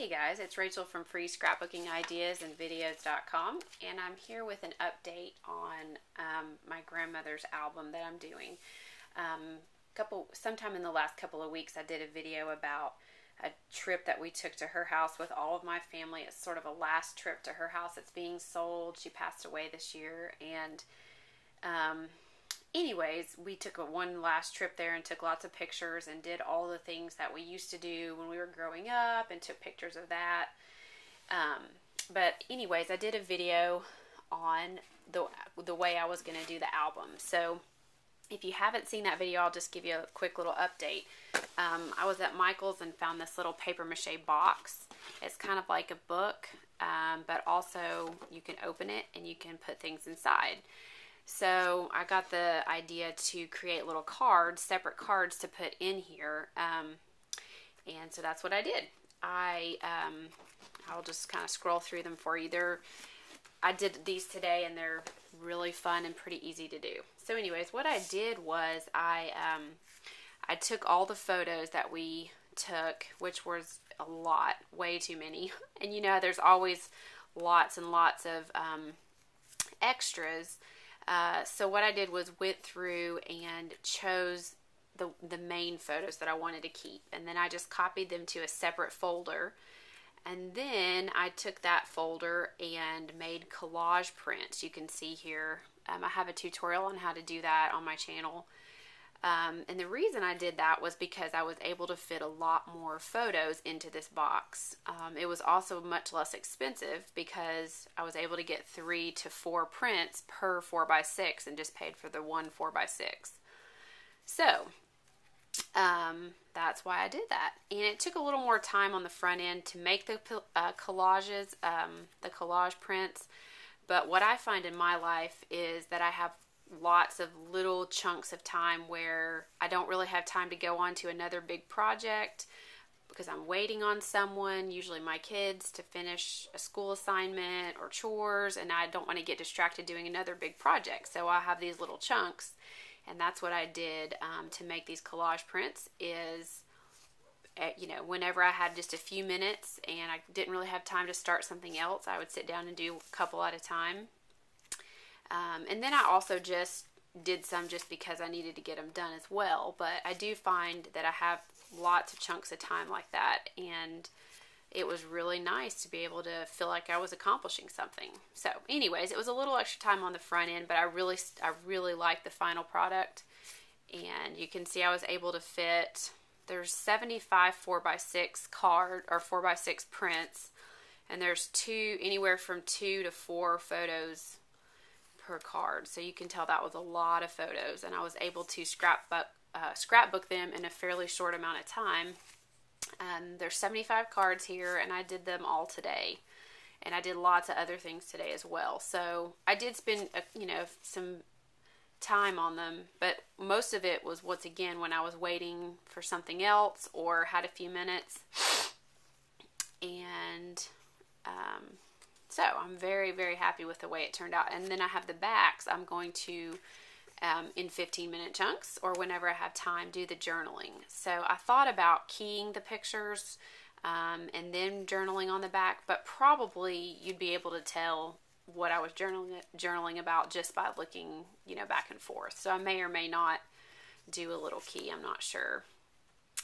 Hey guys, it's Rachel from freescrapbookingideasandvideos.com, and I'm here with an update on my grandmother's album that I'm doing. Sometime in the last couple of weeks I did a video about a trip that we took to her house with all of my family. It's sort of a last trip to her house. It's being sold. She passed away this year, and anyways, we took one last trip there and took lots of pictures and did all the things that we used to do when we were growing up and took pictures of that. But anyways, I did a video on the way I was going to do the album. So if you haven't seen that video, I'll just give you a quick little update. I was at Michael's and found this little paper mache box. It's kind of like a book, but also you can open it and you can put things inside. So I got the idea to create little cards, separate cards to put in here, and so that's what I did. I'll just kind of scroll through them for you. I did these today, and they're really fun and pretty easy to do. So anyways, what I did was I took all the photos that we took, which was a lot, way too many. And you know, there's always lots and lots of extras. So what I did was went through and chose the main photos that I wanted to keep, and then I just copied them to a separate folder, and then I took that folder and made collage prints. You can see here, I have a tutorial on how to do that on my channel. And the reason I did that was because I was able to fit a lot more photos into this box. It was also much less expensive because I was able to get 3 to 4 prints per 4x6 and just paid for the one 4x6. So that's why I did that. And it took a little more time on the front end to make the collages, the collage prints. But what I find in my life is that I have lots of little chunks of time where I don't really have time to go on to another big project because I'm waiting on someone, usually my kids, to finish a school assignment or chores, and I don't want to get distracted doing another big project. So I have these little chunks, and that's what I did to make these collage prints is, you know, whenever I had just a few minutes and I didn't really have time to start something else, I would sit down and do a couple at a time. And then I also just did some just because I needed to get them done as well. But I do find that I have lots of chunks of time like that, and it was really nice to be able to feel like I was accomplishing something. So anyways, it was a little extra time on the front end, but I really like the final product. And you can see I was able to fit, there's 75 4x6 card or 4x6 prints, and there's anywhere from 2 to 4 photos per card. So you can tell that was a lot of photos, and I was able to scrapbook them in a fairly short amount of time. There's 75 cards here, and I did them all today, and I did lots of other things today as well. So I did spend some time on them, but most of it was once again when I was waiting for something else or had a few minutes. And so I'm very, very happy with the way it turned out. And then I have the backs. I'm going to, in 15-minute chunks or whenever I have time, do the journaling. So I thought about keying the pictures and then journaling on the back, but probably you'd be able to tell what I was journaling about just by looking, back and forth. So I may or may not do a little key. I'm not sure.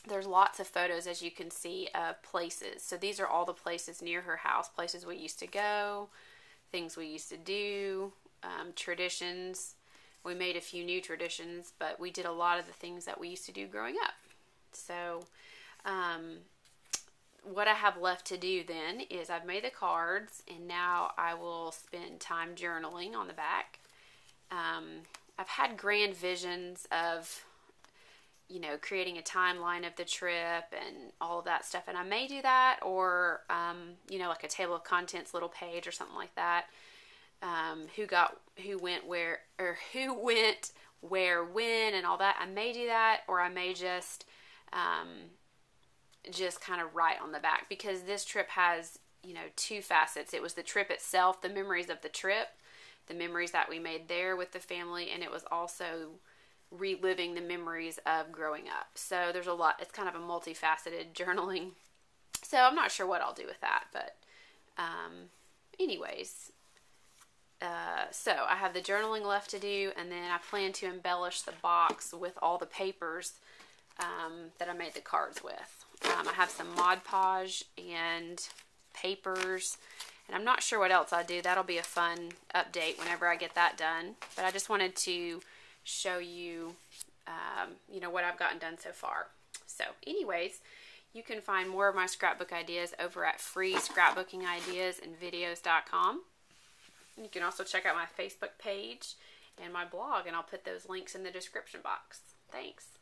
There's lots of photos, as you can see, of places. So these are all the places near her house, places we used to go, things we used to do, traditions. We made a few new traditions, but we did a lot of the things that we used to do growing up. So what I have left to do then is I've made the cards, and now I will spend time journaling on the back. I've had grand visions of creating a timeline of the trip and all of that stuff. And I may do that, or, like a table of contents little page or something like that. Who went where, when, and all that. I may do that, or I may just kind of write on the back, because this trip has, 2 facets. It was the trip itself, the memories of the trip, the memories that we made there with the family, and it was also reliving the memories of growing up. So there's a lot. It's kind of a multifaceted journaling So I'm not sure what I'll do with that, but anyways, so I have the journaling left to do, and then I plan to embellish the box with all the papers that I made the cards with. I have some Mod Podge and papers, and I'm not sure what else I'll do. That'll be a fun update whenever I get that done. But I just wanted to show you, you know, what I've gotten done so far. So anyways, you can find more of my scrapbook ideas over at freescrapbookingideasandvideos.com. You can also check out my Facebook page and my blog, and I'll put those links in the description box. Thanks.